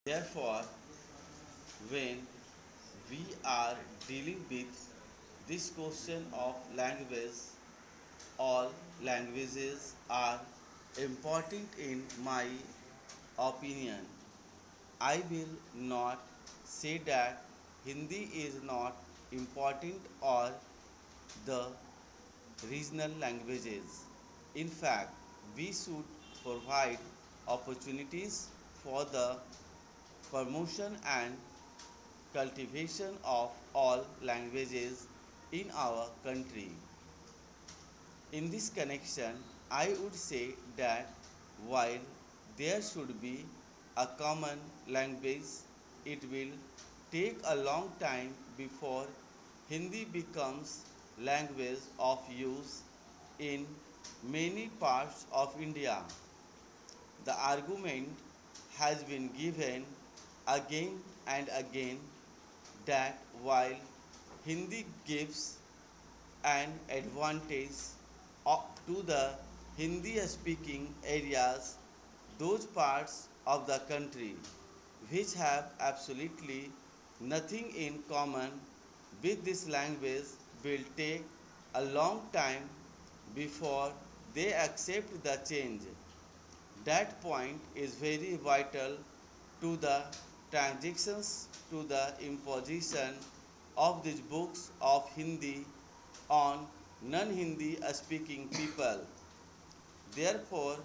Therefore, when we are dealing with this question of language, all languages are important in my opinion. I will not say that Hindi is not important or the regional languages. In fact, we should provide opportunities for the promotion and cultivation of all languages in our country. In this connection, I would say that while there should be a common language, it will take a long time before Hindi becomes language of use in many parts of India. The argument has been given again and again that while Hindi gives an advantage to the Hindi speaking areas, those parts of the country which have absolutely nothing in common with this language will take a long time before they accept the change. That point is very vital to the transitions to the imposition of these books of Hindi on non-Hindi speaking people. Therefore,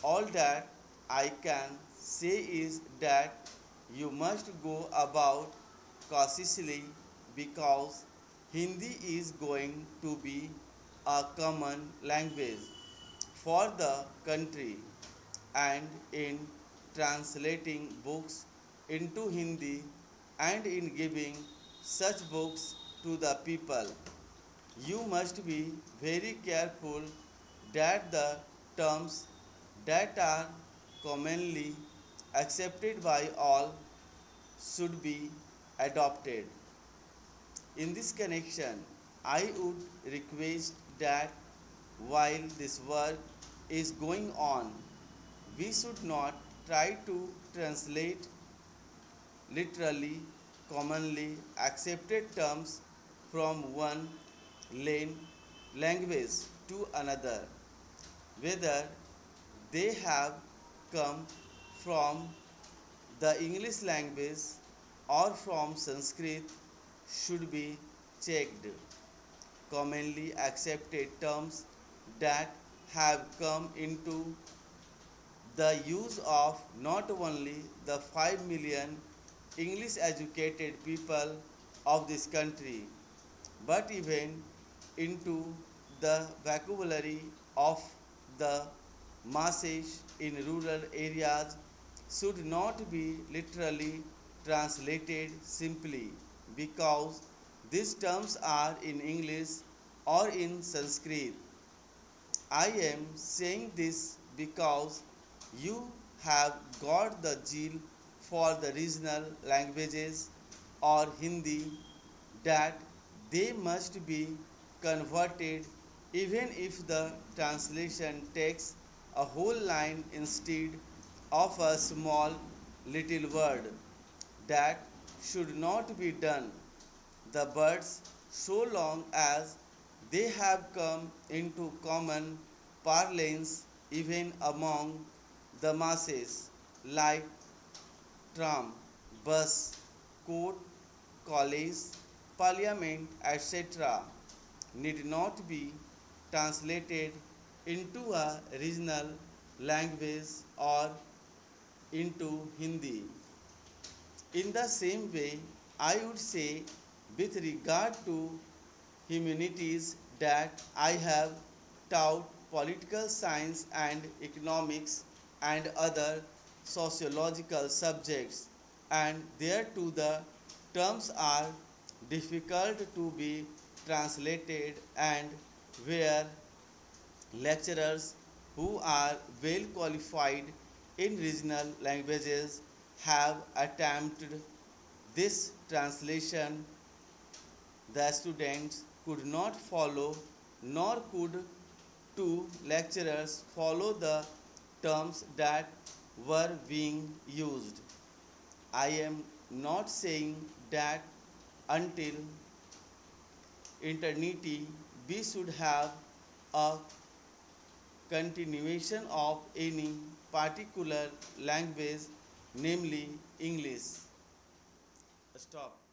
all that I can say is that you must go about cautiously because Hindi is going to be a common language for the country, and in translating books into Hindi and in giving such books to the people, you must be very careful that the terms that are commonly accepted by all should be adopted. In this connection, I would request that while this work is going on, we should not try to translate literally commonly accepted terms from one language to another, whether they have come from the English language or from Sanskrit should be checked. Commonly accepted terms that have come into the use of not only the 5 million English educated people of this country, but even into the vocabulary of the masses in rural areas should not be literally translated simply because these terms are in English or in Sanskrit. I am saying this because you have got the zeal for the regional languages or Hindi that they must be converted even if the translation takes a whole line instead of a small little word. That should not be done. The birds, so long as they have come into common parlance even among the masses, like tram, bus, court, college, parliament, etc., need not be translated into a regional language or into Hindi. In the same way, I would say, with regard to humanities, that I have taught political science and economics and other sociological subjects, and there too the terms are difficult to be translated, and where lecturers who are well qualified in regional languages have attempted this translation, the students could not follow, nor could two lecturers follow the terms that were being used. I am not saying that until eternity we should have a continuation of any particular language, namely English. Stop.